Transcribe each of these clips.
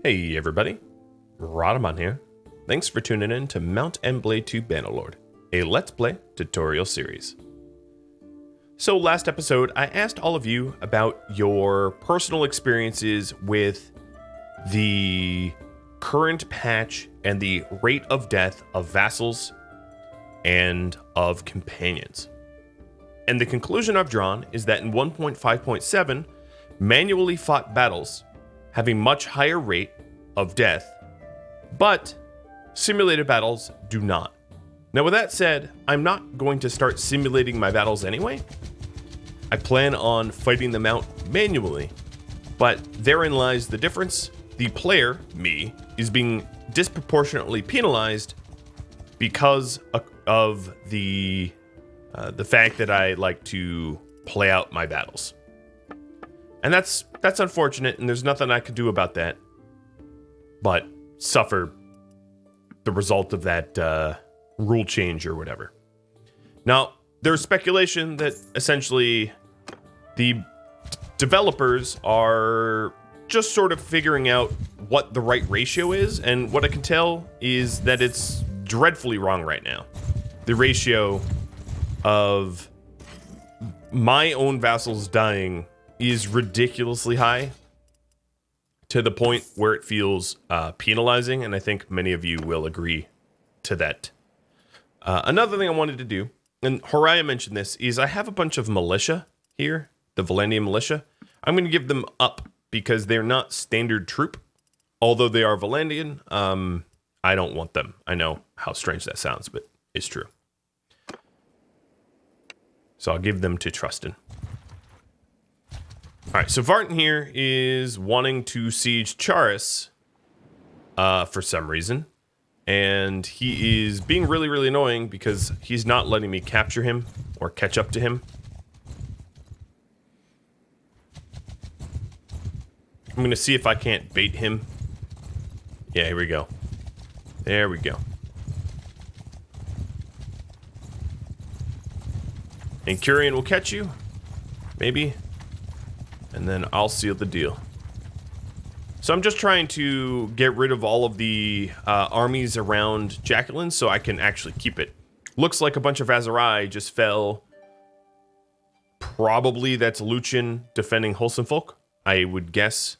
Hey everybody, Rhadamant here. Thanks for tuning in to Mount and Blade 2 Bannerlord, a Let's Play tutorial series. So last episode, I asked all of you about your personal experiences with the current patch and the rate of death of vassals and of companions. And the conclusion I've drawn is that in 1.5.7, manually fought battles have a much higher rate of death, but simulated battles do not. Now with that said, I'm not going to start simulating my battles anyway. I plan on fighting them out manually, but therein lies the difference. The player, me, is being disproportionately penalized because of the fact that I like to play out my battles. And that's unfortunate, and there's nothing I can do about that but suffer the result of that rule change or whatever. Now, there's speculation that essentially the developers are just sort of figuring out what the right ratio is, and what I can tell is that it's dreadfully wrong right now. The ratio of my own vassals dying is ridiculously high, to the point where it feels penalizing, and I think many of you will agree to that. Another thing I wanted to do, and Horaya mentioned this, is I have a bunch of militia here, the Vlandian militia. I'm going to give them up because they're not standard troop, although they are Vlandian. I don't want them. I know how strange that sounds, but it's true. So I'll give them to Trustin. Alright, so Vartan here is wanting to siege Charis for some reason. And he is being really, really annoying because he's not letting me capture him or catch up to him. I'm going to see if I can't bait him. Yeah, here we go. There we go. And Curian will catch you. Maybe. And then I'll seal the deal. So I'm just trying to get rid of all of the armies around Jacqueline so I can actually keep it. Looks like a bunch of Azarai just fell. Probably that's Lucian defending Holstenfolk, I would guess.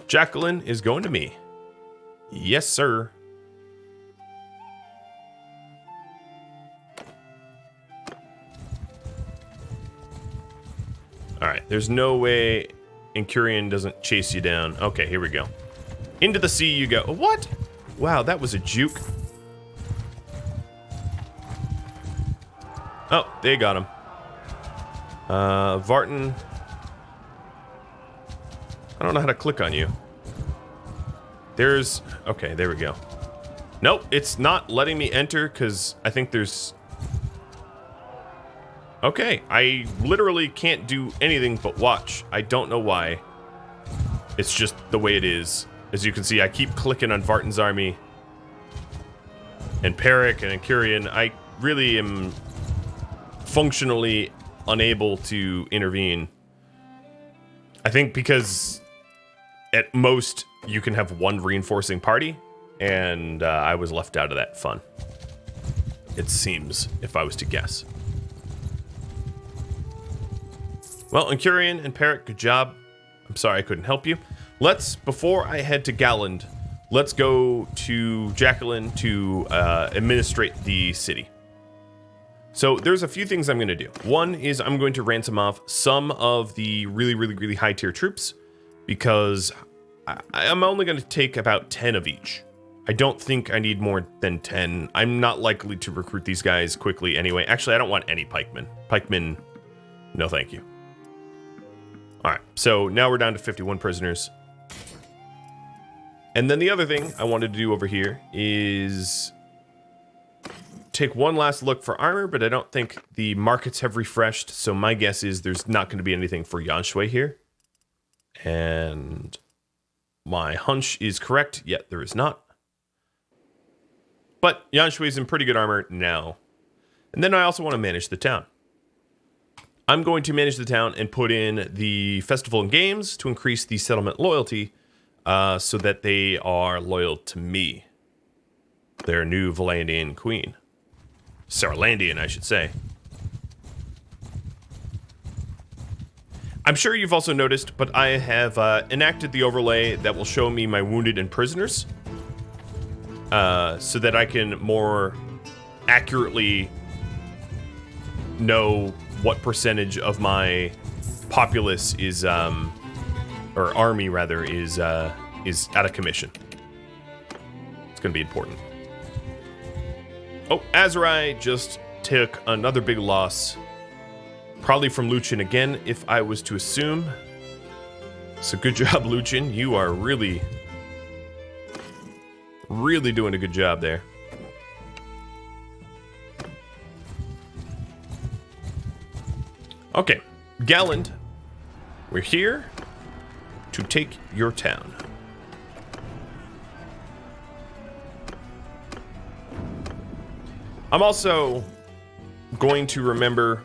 Jacqueline is going to me. Yes, sir. Alright, there's no way Incurian doesn't chase you down. Okay, here we go. Into the sea you go. What? Wow, that was a juke. Oh, they got him. Vartan. I don't know how to click on you. There's... Okay, there we go. Nope, it's not letting me enter because I think there's... Okay, I literally can't do anything but watch. I don't know why. It's just the way it is. As you can see, I keep clicking on Vartan's army. And Peric and Incurian. I really am functionally unable to intervene. I think because at most you can have one reinforcing party. And I was left out of that fun. It seems, if I was to guess. Well, Incurian and Peric, good job. I'm sorry I couldn't help you. Before I head to Galend, let's go to Jacqueline to administrate the city. So there's a few things I'm going to do. One is I'm going to ransom off some of the really, really, really high tier troops because I'm only going to take about 10 of each. I don't think I need more than 10. I'm not likely to recruit these guys quickly anyway. Actually, I don't want any pikemen. Pikemen, no thank you. Alright, so now we're down to 51 prisoners. And then the other thing I wanted to do over here is take one last look for armor, but I don't think the markets have refreshed, so my guess is there's not going to be anything for Yanshui here. And my hunch is correct, yet there is not. But Yanshui is in pretty good armor now. And then I also want to manage the town. I'm going to manage the town and put in the festival and games to increase the settlement loyalty so that they are loyal to me. Their new Vlandian queen. Sarlandian, I should say. I'm sure you've also noticed, but I have enacted the overlay that will show me my wounded and prisoners so that I can more accurately know what percentage of my populace is, or army rather, is out of commission. It's going to be important. Oh, Azurai just took another big loss. Probably from Luchin again, if I was to assume. So good job, Luchin. You are really doing a good job there. Okay, Galend, we're here to take your town. I'm also going to remember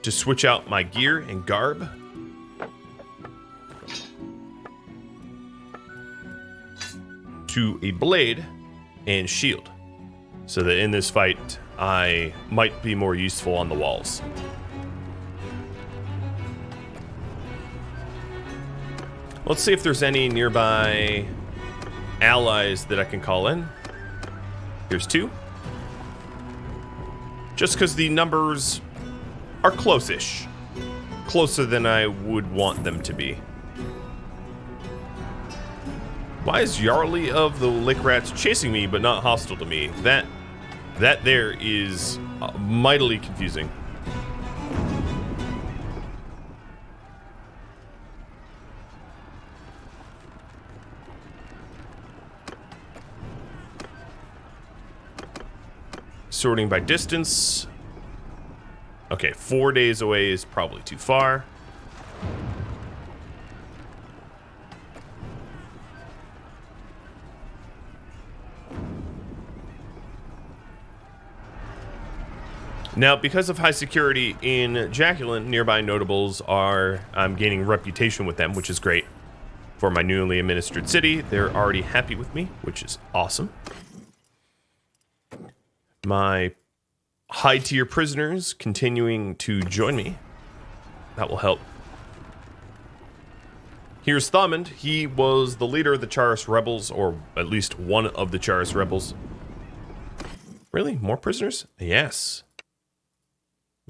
to switch out my gear and garb. To a blade and shield, so that in this fight I might be more useful on the walls. Let's see if there's any nearby allies that I can call in. Here's 2. Just because the numbers are close-ish. Closer than I would want them to be. Why is Yarly of the Lick Rats chasing me but not hostile to me? That there is mightily confusing. Sorting by distance. Okay, 4 days away is probably too far. Now, because of high security in Jacqueline, nearby notables are gaining reputation with them, which is great. For my newly administered city, they're already happy with me, which is awesome. My high-tier prisoners continuing to join me. That will help. Here's Thomond. He was the leader of the Charis rebels, or at least one of the Charis rebels. Really? More prisoners? Yes.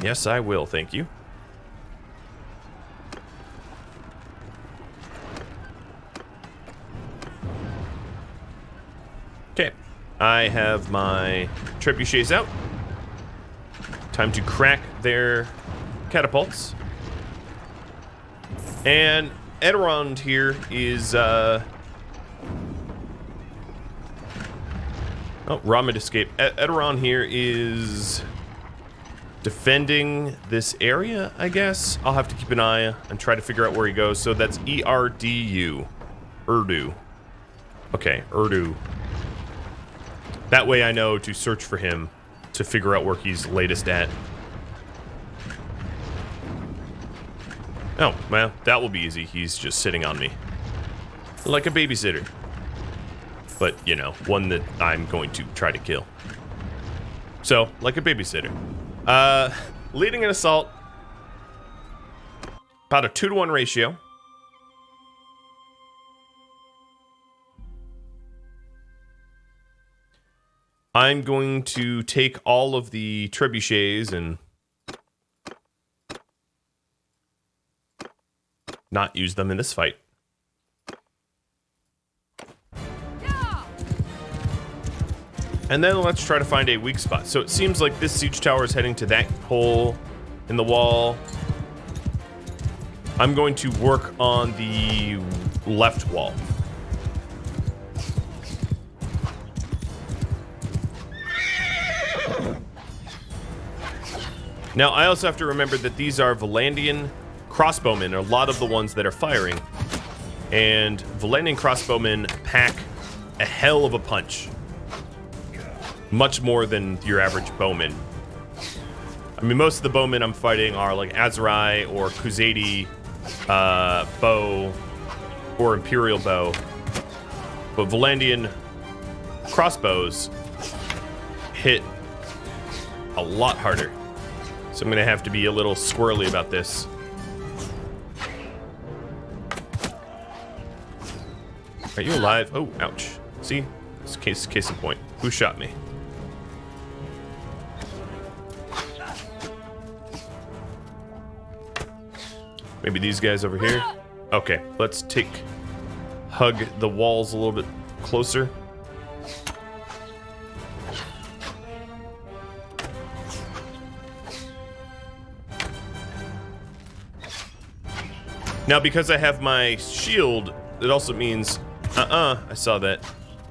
Yes, I will, thank you. Okay, I have my trebuchets out. Time to crack their catapults. And Edaron here is, oh, Rhadamant escaped. Edaron here is defending this area, I guess. I'll have to keep an eye and try to figure out where he goes. So that's ERDU. Urdu. Okay, Urdu. That way I know to search for him to figure out where he's latest at. Oh, well, that will be easy. He's just sitting on me. Like a babysitter. But, you know, one that I'm going to try to kill. So, like a babysitter. Leading an assault. About a 2-to-1 ratio. I'm going to take all of the trebuchets and not use them in this fight. And then let's try to find a weak spot. So it seems like this siege tower is heading to that hole in the wall. I'm going to work on the left wall. Now, I also have to remember that these are Vlandian crossbowmen, a lot of the ones that are firing. And Vlandian crossbowmen pack a hell of a punch. Much more than your average bowman. I mean, most of the bowmen I'm fighting are like Azurai or Khuzadi bow or Imperial bow. But Vlandian crossbows hit a lot harder. So I'm gonna have to be a little squirrely about this. Are you alive? Oh, ouch. See? It's case in point. Who shot me? Maybe these guys over here? Okay, let's hug the walls a little bit closer. Now, because I have my shield, it also means... I saw that.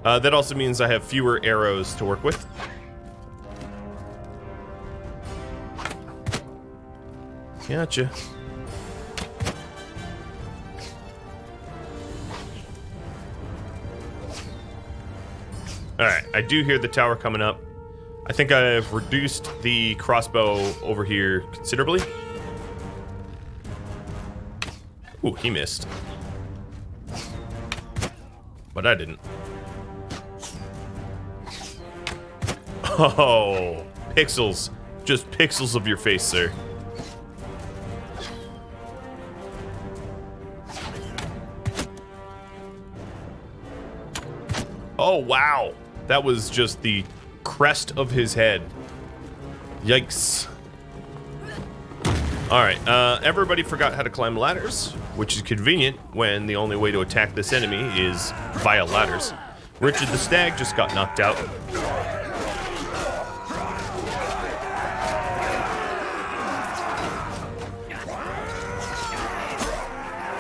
That also means I have fewer arrows to work with. Gotcha. Alright, I do hear the tower coming up. I think I've reduced the crossbow over here considerably. Ooh, he missed. But I didn't. Oh, pixels. Just pixels of your face, sir. Oh, wow. That was just the crest of his head. Yikes. Alright, everybody forgot how to climb ladders, which is convenient when the only way to attack this enemy is via ladders. Richard the Stag just got knocked out.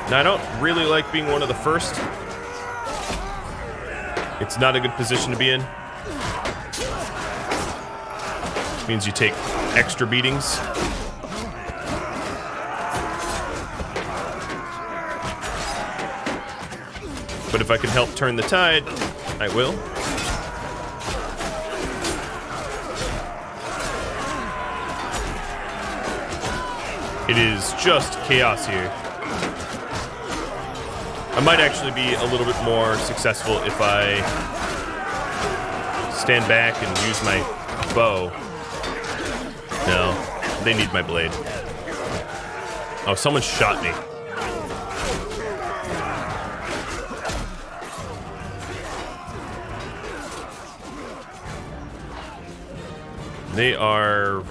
Now, I don't really like being one of the first. It's not a good position to be in. It means you take extra beatings. But if I can help turn the tide, I will. It is just chaos here. I might actually be a little bit more successful if I stand back and use my bow. No, they need my blade. Oh, someone shot me. They are...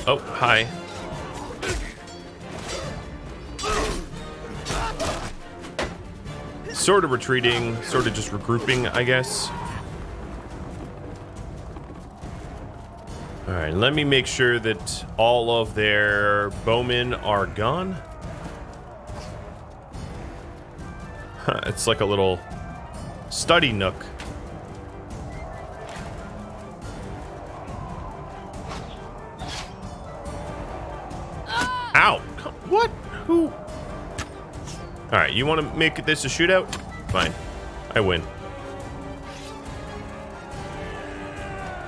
Oh, hi. Sort of retreating, sort of just regrouping, I guess. Alright, let me make sure that all of their bowmen are gone. Huh, it's like a little study nook. Ow! What? Who? Alright, you want to make this a shootout? Fine. I win.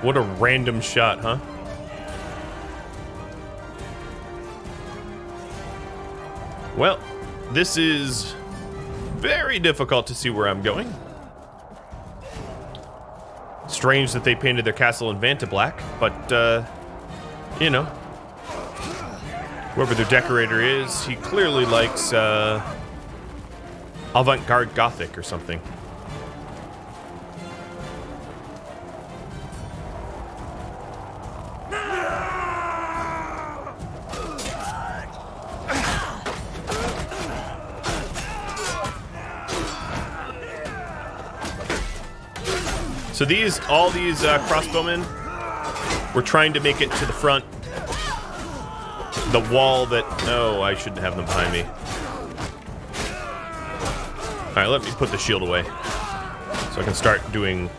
What a random shot, huh? Well, this is very difficult to see where I'm going. Strange that they painted their castle in Vanta black, but, you know. Whoever their decorator is, he clearly likes, avant-garde Gothic or something. So all these crossbowmen were trying to make it to the front. The wall that... Oh, I shouldn't have them behind me. Alright, let me put the shield away so I can start doing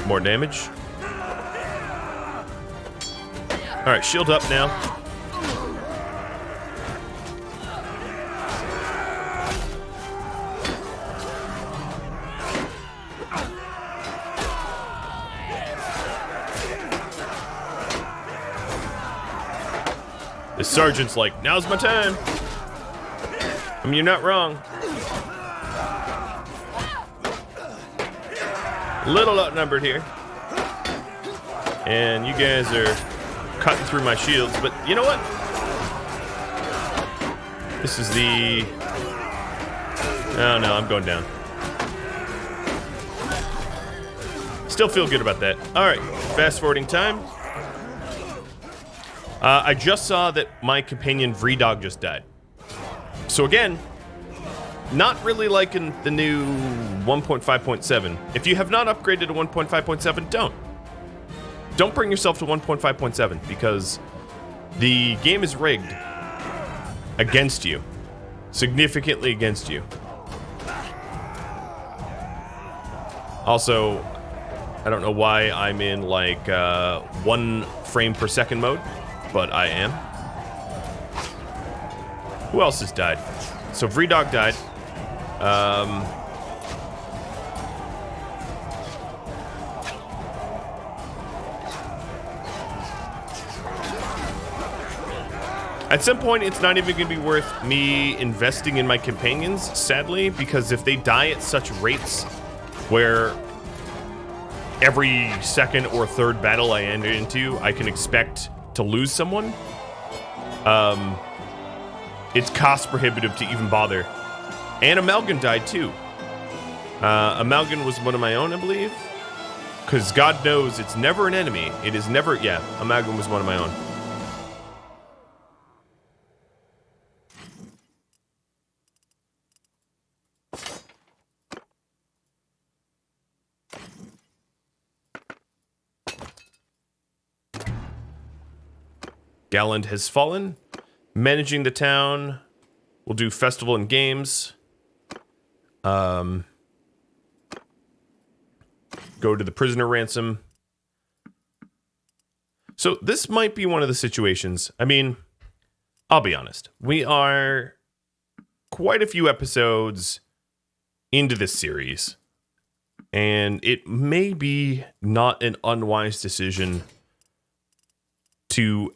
more damage. Alright, shield up now. sergeant's like, now's my time. I mean, you're not wrong. Little outnumbered here. And you guys are cutting through my shields, but you know what? This is the... Oh no, I'm going down. Still feel good about that. Alright, fast forwarding time. I just saw that my companion Vredog just died. So again, not really liking the new 1.5.7. If you have not upgraded to 1.5.7, don't. Don't bring yourself to 1.5.7 because the game is rigged against you. Significantly against you. Also, I don't know why I'm in like 1 frame per second mode, but I am. Who else has died? So Vredog died. At some point, it's not even going to be worth me investing in my companions, sadly, because if they die at such rates where every second or third battle I enter into, I can expect to lose someone, it's cost prohibitive to even bother. And Amalgan died too. Amalgan was one of my own, I believe. Because God knows it's never an enemy. It is never, yeah, Amalgan was one of my own. Galend has fallen. Managing the town. We'll do festival and games. Go to the prisoner ransom. So this might be one of the situations. I mean, I'll be honest. We are quite a few episodes into this series. And it may be not an unwise decision to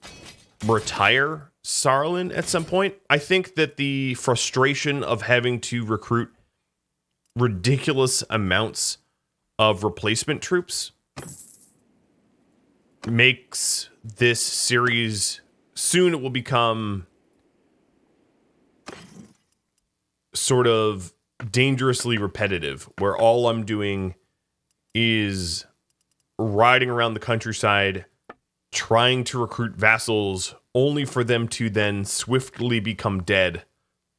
retire Sarlin at some point. I think that the frustration of having to recruit ridiculous amounts of replacement troops makes this series, soon it will become sort of dangerously repetitive, where all I'm doing is riding around the countryside trying to recruit vassals only for them to then swiftly become dead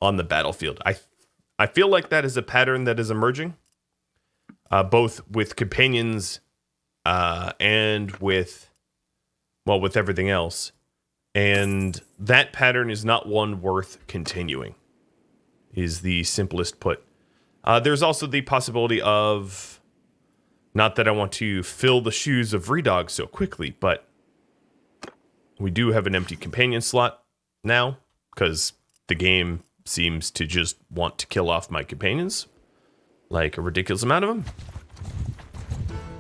on the battlefield. I feel like that is a pattern that is emerging, both with companions and with everything else. And that pattern is not one worth continuing, is the simplest put. There's also the possibility of, not that I want to fill the shoes of Vredog so quickly, but we do have an empty companion slot now, because the game seems to just want to kill off my companions, like a ridiculous amount of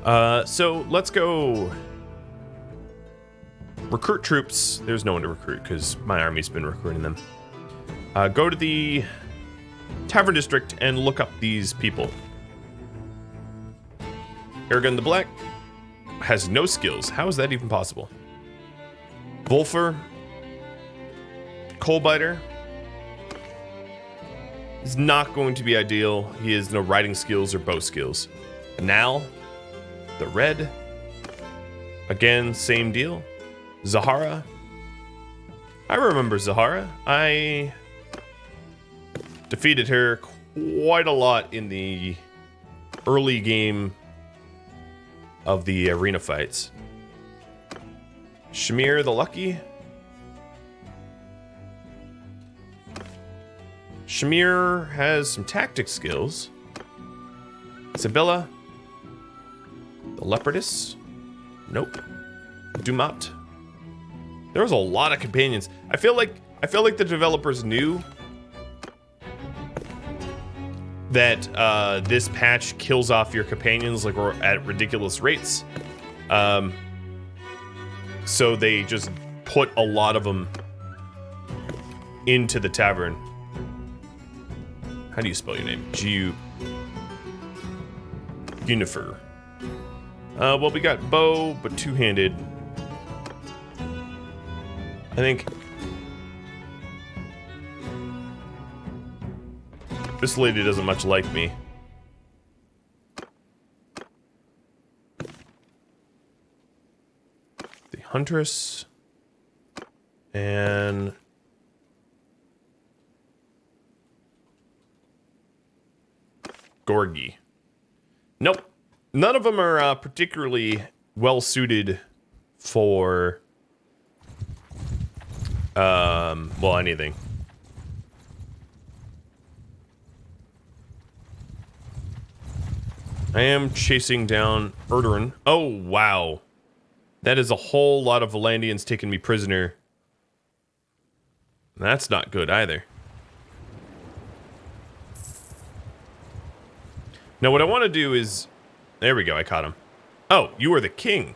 them. So let's go recruit troops. There's no one to recruit, because my army's been recruiting them. Go to the Tavern District and look up these people. Aragon the Black has no skills. How is that even possible? Volfer, Coalbiter, is not going to be ideal. He has no riding skills or bow skills. Nal, the Red, again, same deal. Zahara, I remember Zahara. I defeated her quite a lot in the early game of the arena fights. Shamir the Lucky. Shamir has some tactic skills. Sibilla. The Leopardess. Nope. Dumat. There was a lot of companions. I feel like the developers knew that this patch kills off your companions like at ridiculous rates. So they just put a lot of them into the tavern. How do you spell your name? Unifer. Well, we got bow, but two-handed. I think this lady doesn't much like me. The huntress and Gorgie. Nope. None of them are particularly well suited for well, anything. I am chasing down Erdoran. Oh, wow. That is a whole lot of Vlandians taking me prisoner. That's not good either. Now, what I want to do is... There we go, I caught him. Oh, you are the king.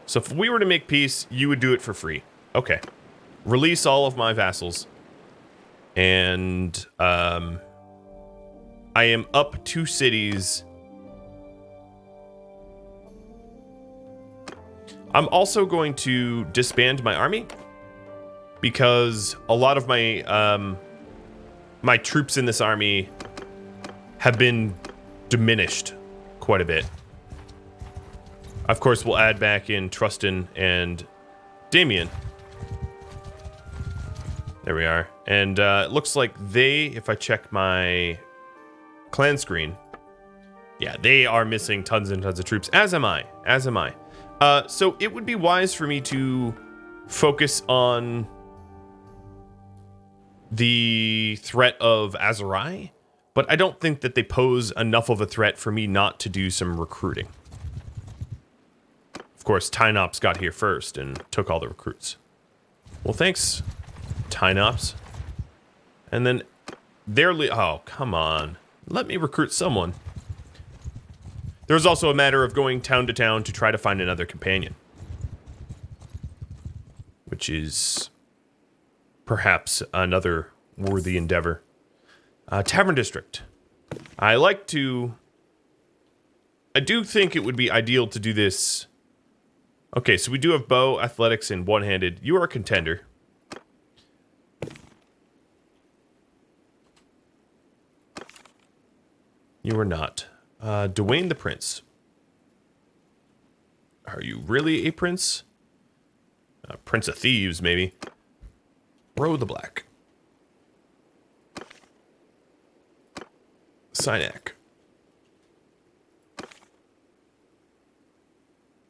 So if we were to make peace, you would do it for free. Okay. Release all of my vassals. And, I am up 2 cities. I'm also going to disband my army. Because a lot of my, my troops in this army have been diminished quite a bit. Of course, we'll add back in Trustin and Damien. There we are. And it looks like they, if I check my clan screen, yeah, they are missing tons and tons of troops, as am I. So it would be wise for me to focus on the threat of Azurai, but I don't think that they pose enough of a threat for me not to do some recruiting. Of course, Tynops got here first and took all the recruits. Well, thanks, Tynops. And then they're... Oh, come on. Let me recruit someone. There's also a matter of going town to town to try to find another companion. Which is perhaps another worthy endeavor. Tavern District. I do think it would be ideal to do this... Okay, so we do have bow, athletics, and one-handed. You are a contender. You are not. Dwayne the Prince. Are you really a prince? Prince of Thieves, maybe. Bro the Black. Synac.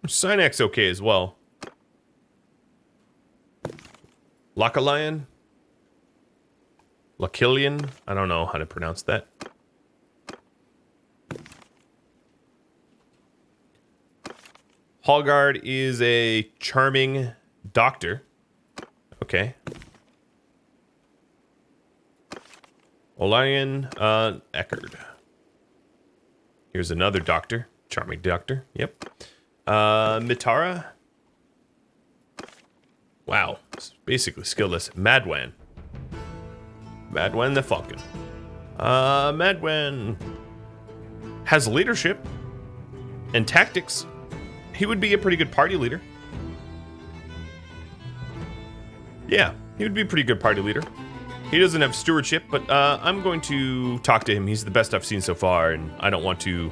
Synac's okay as well. Lacalion? Lacilian? I don't know how to pronounce that. Hallgard is a charming doctor. Okay. Olian Eckerd. Here's another doctor. Charming doctor. Yep. Mitara. Wow. It's basically skillless. Madwan. Madwan the Falcon. Madwan has leadership and tactics. He would be a pretty good party leader. Yeah, he would be a pretty good party leader. He doesn't have stewardship, but I'm going to talk to him. He's the best I've seen so far, and I don't want to...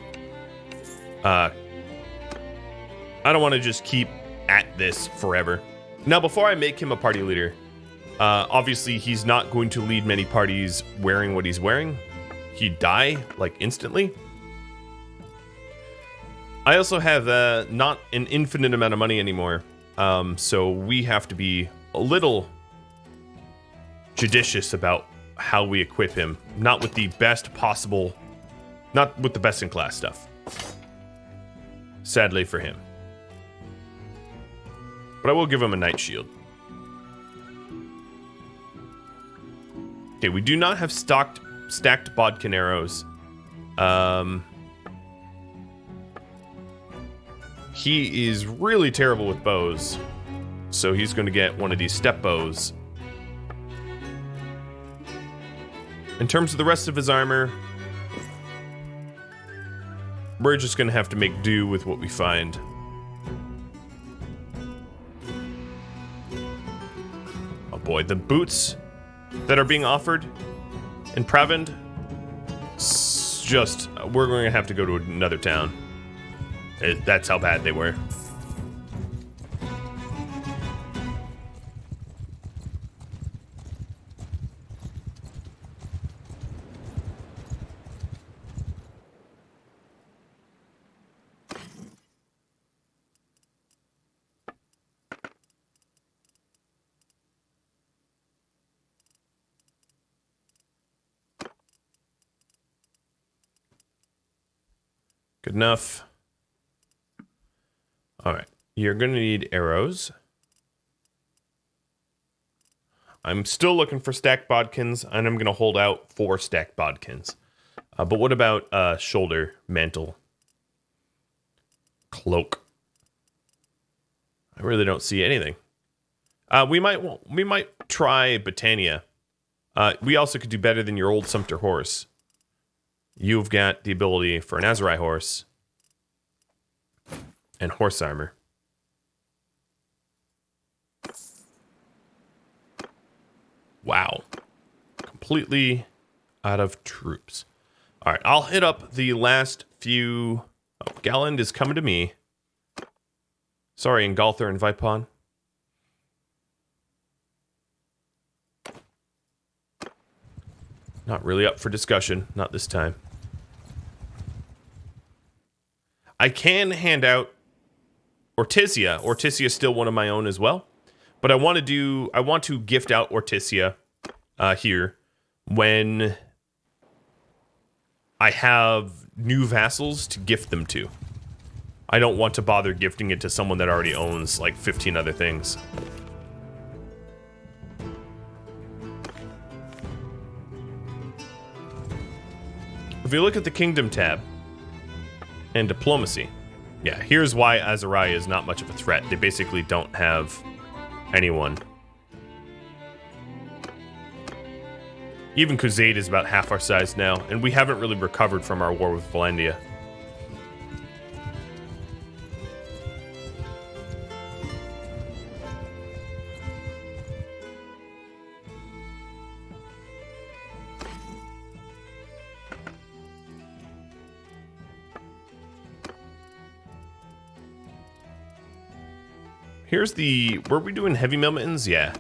I don't want to just keep at this forever. Now, before I make him a party leader, obviously he's not going to lead many parties wearing what he's wearing. He'd die, like, instantly. I also have not an infinite amount of money anymore, so we have to be a little judicious about how we equip him. Not with the best possible, not with the best in class stuff. Sadly for him. But I will give him a Knight Shield. Okay, we do not have stacked bodkin arrows. He is really terrible with bows. so he's going to get one of these step bows. In terms of the rest of his armor, we're just going to have to make do with what we find. Oh boy, the boots that are being offered in Pravend, just, we're going to have to go to another town. That's how bad they were. Good enough. All right, you're going to need arrows. I'm still looking for stacked bodkins, and I'm going to hold out for stacked bodkins. But what about shoulder, mantle, cloak? I really don't see anything. We might try Britannia. We also could do better than your old Sumpter horse. You've got the ability for an Azurai horse and horse armor. Wow. Completely out of troops. All right, I'll hit up the last few. Oh, Galend is coming to me. Sorry, Ingolthur and Vipon. Not really up for discussion. Not this time. I can hand out Ortisia. Ortisia is still one of my own as well. But I want to gift out Ortisia here when I have new vassals to gift them to. I don't want to bother gifting it to someone that already owns like 15 other things. If you look at the Kingdom tab and Diplomacy, yeah, here's why Azurai is not much of a threat. They basically don't have anyone. Even Khuzade is about half our size now, and we haven't really recovered from our war with Vlandia. Here's the... Were we doing heavy mail mittens? Yeah.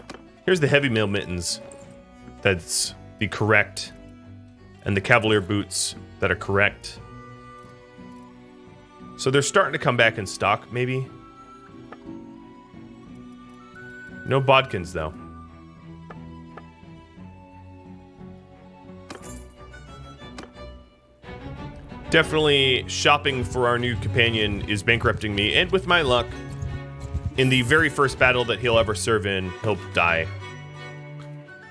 Here's the heavy mail mittens. That's the correct. And the cavalier boots that are correct. So they're starting to come back in stock, maybe. No bodkins, though. Definitely shopping for our new companion is bankrupting me, and with my luck, in the very first battle that he'll ever serve in, he'll die.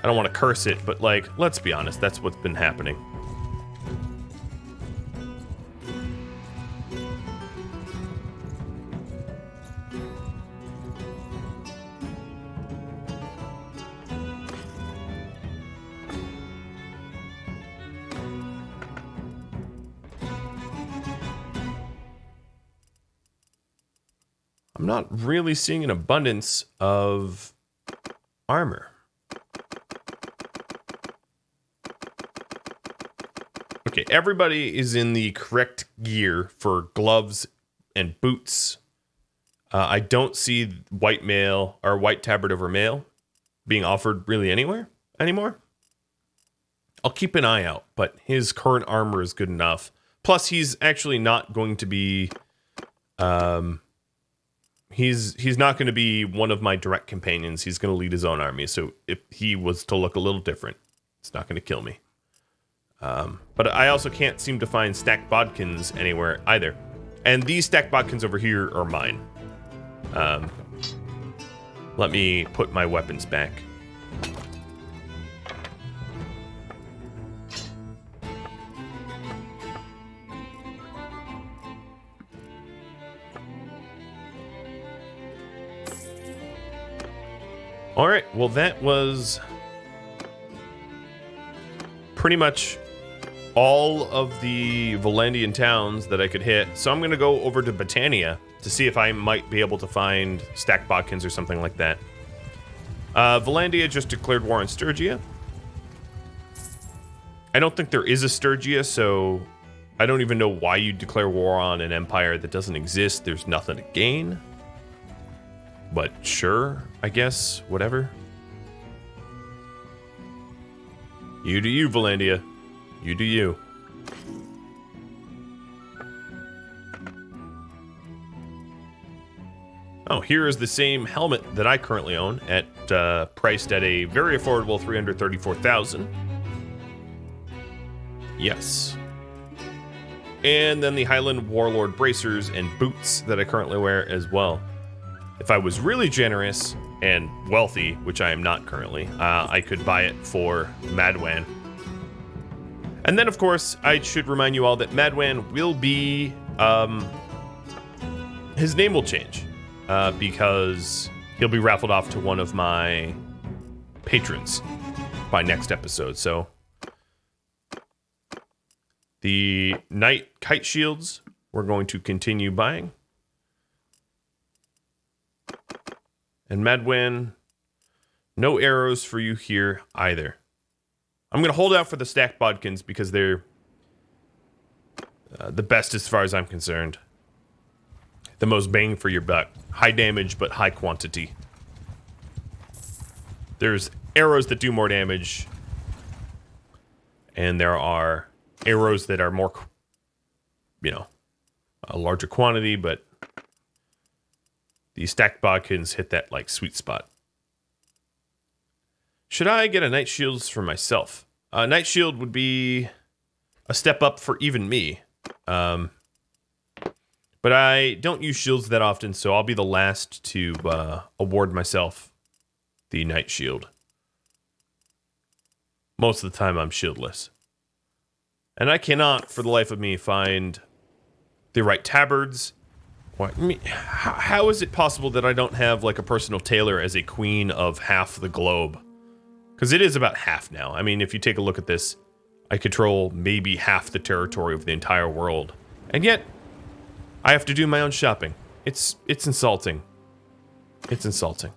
I don't want to curse it, but, like, let's be honest, that's what's been happening. I'm not really seeing an abundance of armor. Okay, everybody is in the correct gear for gloves and boots. I don't see white mail or white tabard over mail being offered really anywhere anymore. I'll keep an eye out, but his current armor is good enough. Plus, he's actually not going to be... He's not going to be one of my direct companions. He's going to lead his own army. So if he was to look a little different, it's not going to kill me. But I also can't seem to find stacked bodkins anywhere either. And these stacked bodkins over here are mine. Let me put my weapons back. Alright, well that was pretty much all of the Vlandian towns that I could hit. So I'm going to go over to Britannia to see if I might be able to find stacked bodkins or something like that. Vlandia just declared war on Sturgia. I don't think there is a Sturgia, so I don't even know why you declare war on an empire that doesn't exist. There's nothing to gain. But sure, I guess, whatever. You do you, Vlandia. You do you. Oh, here is the same helmet that I currently own, at priced at a very affordable 334,000. Yes. And then the Highland Warlord bracers and boots that I currently wear as well. If I was really generous and wealthy, which I am not currently, I could buy it for Madwan. And then, of course, I should remind you all that Madwan will be, his name will change, because he'll be raffled off to one of my patrons by next episode. So the Knight Kite Shields, we're going to continue buying. And Madwan, no arrows for you here either. I'm going to hold out for the stacked bodkins because they're the best as far as I'm concerned. The most bang for your buck. High damage, but high quantity. There's arrows that do more damage. And there are arrows that are more, you know, a larger quantity, but the stacked bodkins hit that, like, sweet spot. Should I get a Knight Shields for myself? Knight Shield would be a step up for even me. But I don't use shields that often, so I'll be the last to award myself the Knight Shield. Most of the time I'm shieldless. And I cannot, for the life of me, find the right tabards. What? I mean, how is it possible that I don't have, like, a personal tailor as a queen of half the globe? Because it is about half now. I mean, if you take a look at this, I control maybe half the territory of the entire world. And yet, I have to do my own shopping. It's insulting. It's insulting.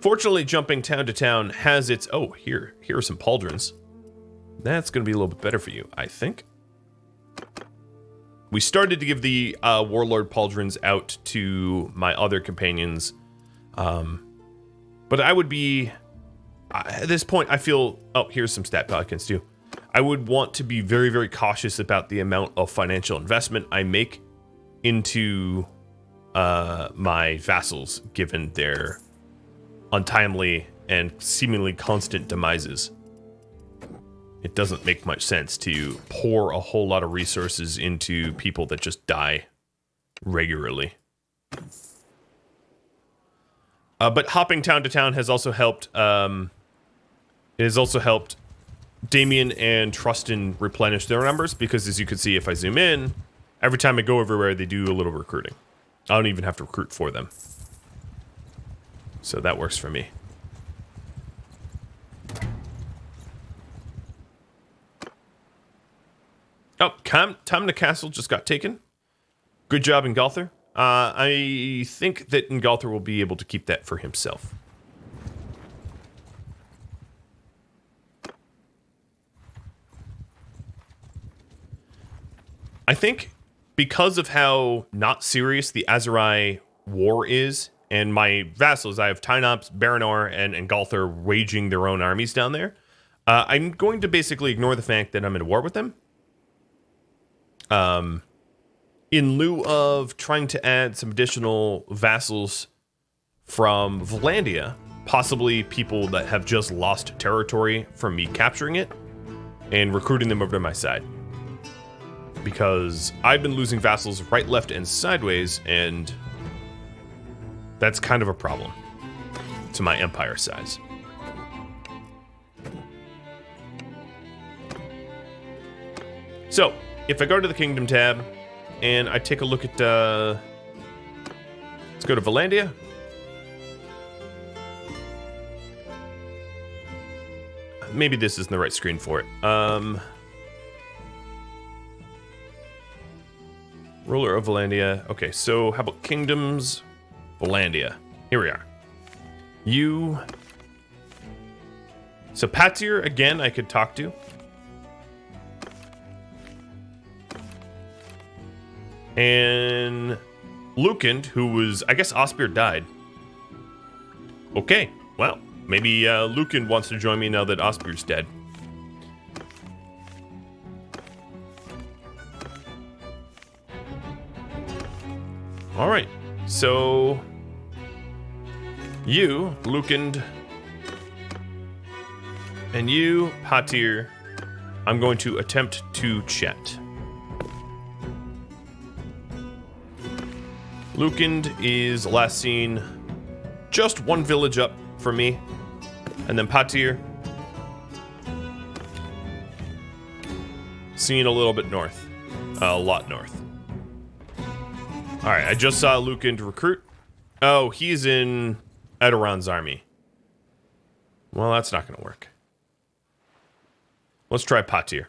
Fortunately, jumping town to town has its... Oh, here are some pauldrons. That's going to be a little bit better for you, I think. We started to give the Warlord pauldrons out to my other companions. But I would be... at this point, I feel... Oh, here's some stat bodkins, too. I would want to be very, very cautious about the amount of financial investment I make into my vassals, given their untimely and seemingly constant demises. It doesn't make much sense to pour a whole lot of resources into people that just die regularly. But hopping town to town has also helped. It has also helped Damien and Trustin replenish their numbers, because as you can see, if I zoom in, every time I go everywhere, they do a little recruiting. I don't even have to recruit for them. So that works for me. Oh, Tamna Castle just got taken. Good job, Ingolthur. I think that Ingolthur will be able to keep that for himself. I think because of how not serious the Azurai war is, and my vassals, I have Tynops, Baranor, and Ingolthur waging their own armies down there, I'm going to basically ignore the fact that I'm in a war with them. In lieu of trying to add some additional vassals from Vlandia, possibly people that have just lost territory from me capturing it, and recruiting them over to my side. Because I've been losing vassals right, left, and sideways, and that's kind of a problem to my empire size. So, if I go to the Kingdom tab, and I take a look at, let's go to Vlandia. maybe this isn't the right screen for it. Ruler of Vlandia. Okay, so how about kingdoms? Vlandia. Here we are. You. So Patir, again, I could talk to. And Lukend, who was, I guess Osbeer died. Okay, well, maybe Lukend wants to join me now that Osbeer's dead. Alright, so you, Lukend, and you, Patir, I'm going to attempt to chat. Lukend is last seen just one village up from me, and then Patir seen a little bit north, a lot north. All right, I just saw Lukend recruit. Oh, he's in Edoran's army. Well, that's not going to work. Let's try Patir.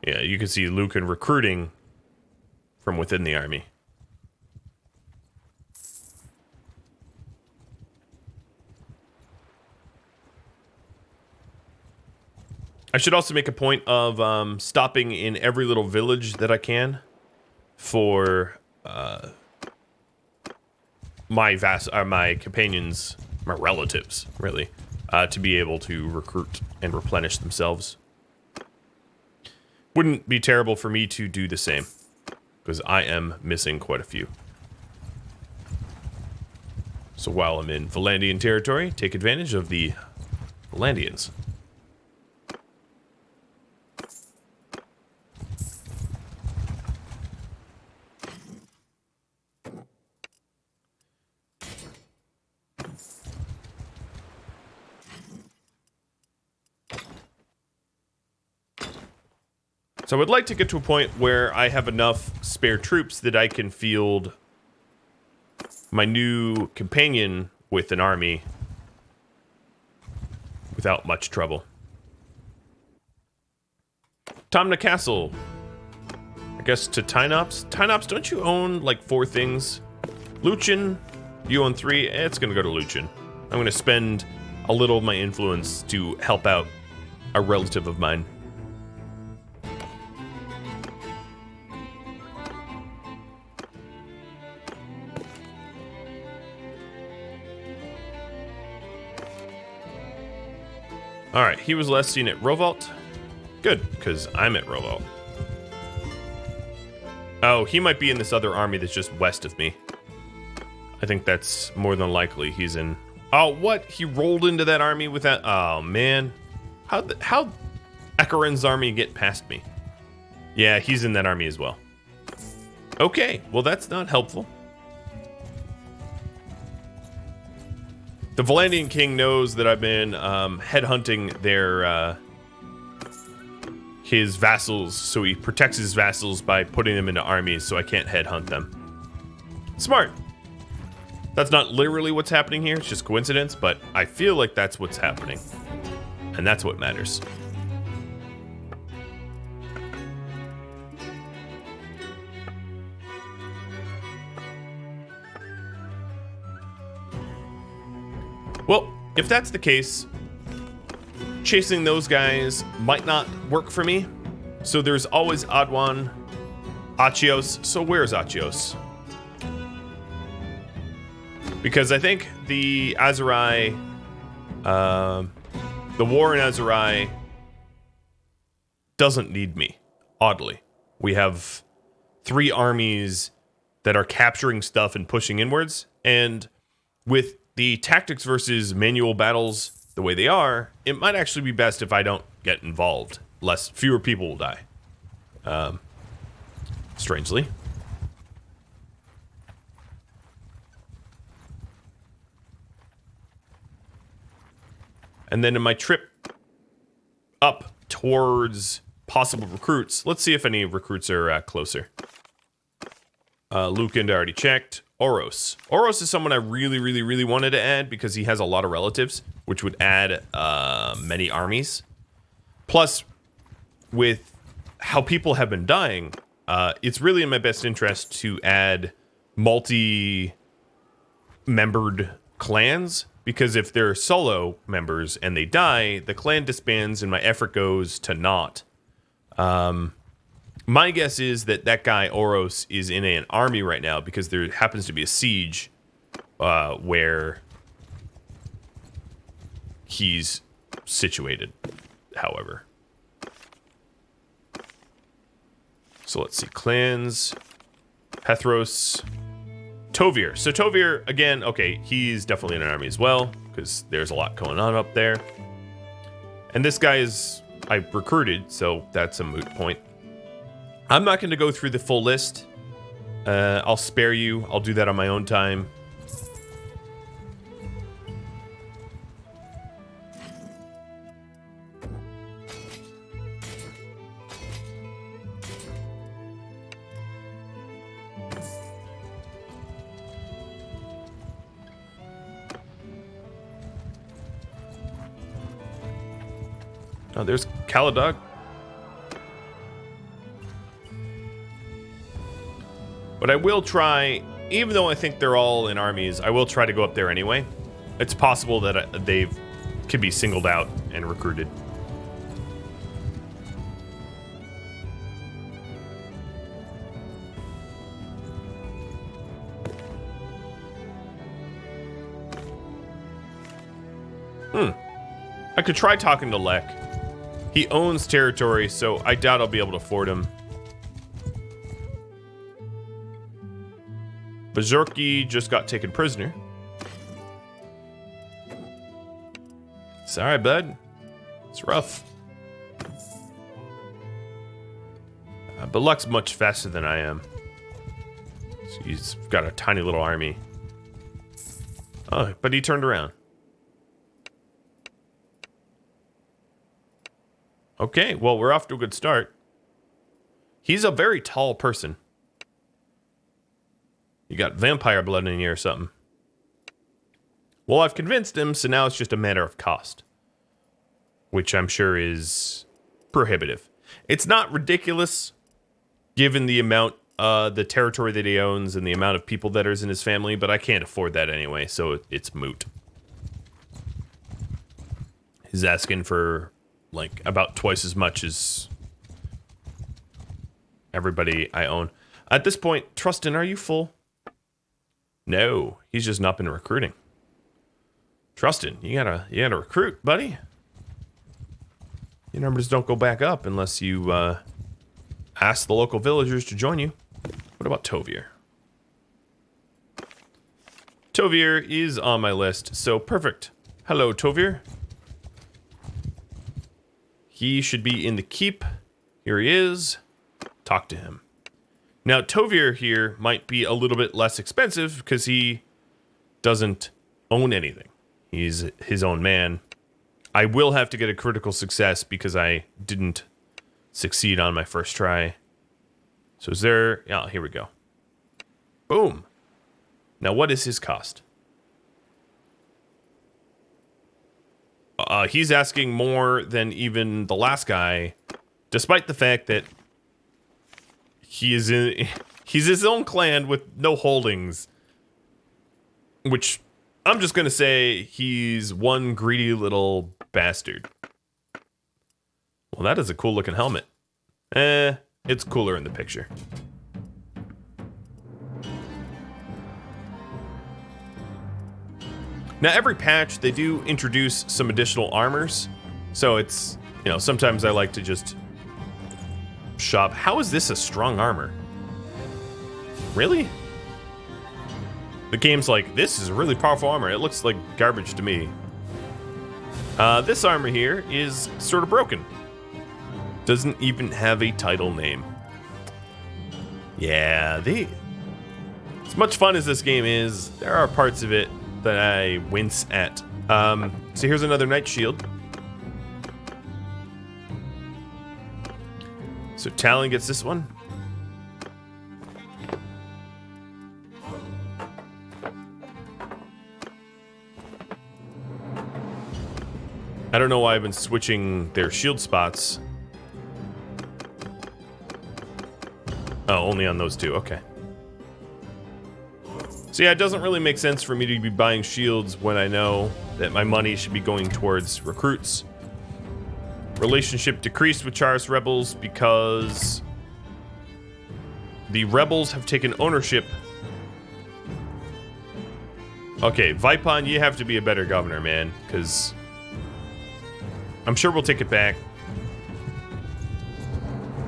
Yeah, you can see Lukend recruiting from within the army. I should also make a point of stopping in every little village that I can for my companions, my relatives, really, to be able to recruit and replenish themselves. Wouldn't be terrible for me to do the same, because I am missing quite a few. So while I'm in Vlandian territory, take advantage of the Vlandians. So I would like to get to a point where I have enough spare troops that I can field my new companion with an army without much trouble. Tomna Castle. I guess to Tynops. Tynops, don't you own like 4 things? Luchin, you own 3. It's going to go to Luchin. I'm going to spend a little of my influence to help out a relative of mine. Alright, he was last seen at Rovalt. Good, because I'm at Rovalt. Oh, he might be in this other army that's just west of me. I think that's more than likely he's in... Oh, what? He rolled into that army with that... Oh, man. How'd Ekaren's army get past me? Yeah, he's in that army as well. Okay, well that's not helpful. The Vlandian king knows that I've been headhunting his vassals, so he protects his vassals by putting them into armies so I can't headhunt them. Smart. That's not literally what's happening here, it's just coincidence, but I feel like that's what's happening. And that's what matters. Well, if that's the case, chasing those guys might not work for me. So there's always Adwan, Achios. So where's Achios? Because I think the Azurai, the war in Azurai doesn't need me, oddly. We have 3 armies that are capturing stuff and pushing inwards, and with the tactics versus manual battles the way they are, it might actually be best if I don't get involved. Fewer people will die. Strangely. And then in my trip up towards possible recruits, let's see if any recruits are closer. Lukend already checked. Oros. Oros is someone I really, really, really wanted to add because he has a lot of relatives, which would add many armies. Plus, with how people have been dying, it's really in my best interest to add multi-membered clans, because if they're solo members and they die, the clan disbands and my effort goes to naught. My guess is that guy Oros is in an army right now because there happens to be a siege where he's situated, however. So let's see. Clans. Pethros. Tovir. So Tovir, again, okay, he's definitely in an army as well because there's a lot going on up there. And this guy is, I recruited, so that's a moot point. I'm not going to go through the full list. I'll spare you. I'll do that on my own time. Oh, there's Caladog. But I will try, even though I think they're all in armies, I will try to go up there anyway. It's possible that they could be singled out and recruited. I could try talking to Lek. He owns territory, so I doubt I'll be able to afford him. Bazurki just got taken prisoner. Sorry, bud. It's rough. But Luck's much faster than I am. So he's got a tiny little army. Oh, but he turned around. Okay, well, we're off to a good start. He's a very tall person. You got vampire blood in here or something. Well, I've convinced him, so now it's just a matter of cost. Which I'm sure is prohibitive. It's not ridiculous, given the amount, the territory that he owns and the amount of people that is in his family, but I can't afford that anyway, so it's moot. He's asking for, like, about twice as much as everybody I own. At this point, Trustin, are you full? No, he's just not been recruiting. Trustin, you gotta recruit, buddy. Your numbers don't go back up unless you ask the local villagers to join you. What about Tovir? Tovir is on my list, so perfect. Hello, Tovir. He should be in the keep. Here he is. Talk to him. Now, Tovir here might be a little bit less expensive because he doesn't own anything. He's his own man. I will have to get a critical success because I didn't succeed on my first try. So is there... Yeah, here we go. Boom. Now, what is his cost? He's asking more than even the last guy, despite the fact that he's his own clan with no holdings, which I'm just gonna say he's one greedy little bastard. Well, that is a cool looking helmet. It's cooler in the picture. Now, every patch, they do introduce some additional armors. So it's, you know, sometimes I like to just shop. How is this a strong armor? Really? The game's like, this is a really powerful armor. It looks like garbage to me. This armor here is sort of broken. Doesn't even have a title name. Yeah, as much fun as this game is, there are parts of it that I wince at. So here's another Knight Shield. So Talon gets this one. I don't know why I've been switching their shield spots. Oh, only on those two. Okay. So yeah, it doesn't really make sense for me to be buying shields when I know that my money should be going towards recruits. Relationship decreased with Charis rebels because the rebels have taken ownership. Okay, Vipon, you have to be a better governor, man, because I'm sure we'll take it back.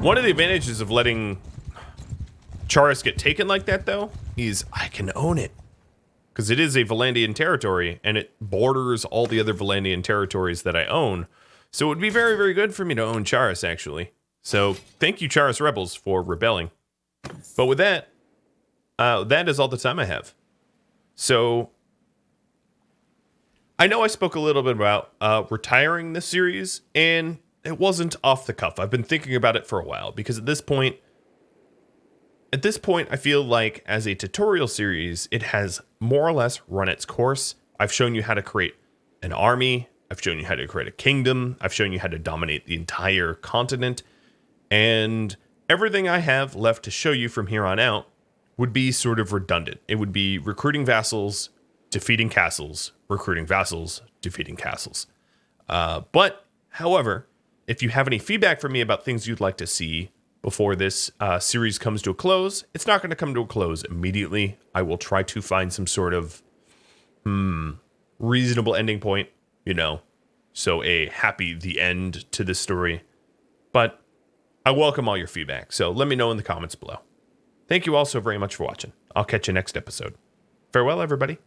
One of the advantages of letting Charis get taken like that, though, is I can own it. Because it is a Vlandian territory, and it borders all the other Vlandian territories that I own. So it would be very, very good for me to own Charis, actually. So thank you, Charis rebels, for rebelling. But with that, that is all the time I have. So I know I spoke a little bit about retiring this series, and it wasn't off the cuff. I've been thinking about it for a while, because at this point, I feel like as a tutorial series, it has more or less run its course. I've shown you how to create an army. I've shown you how to create a kingdom. I've shown you how to dominate the entire continent. And everything I have left to show you from here on out would be sort of redundant. It would be recruiting vassals, defeating castles, recruiting vassals, defeating castles. But, however, if you have any feedback for me about things you'd like to see before this series comes to a close, it's not going to come to a close immediately. I will try to find some sort of reasonable ending point, you know, so a happy the end to this story. But I welcome all your feedback, so let me know in the comments below. Thank you all so very much for watching. I'll catch you next episode. Farewell, everybody.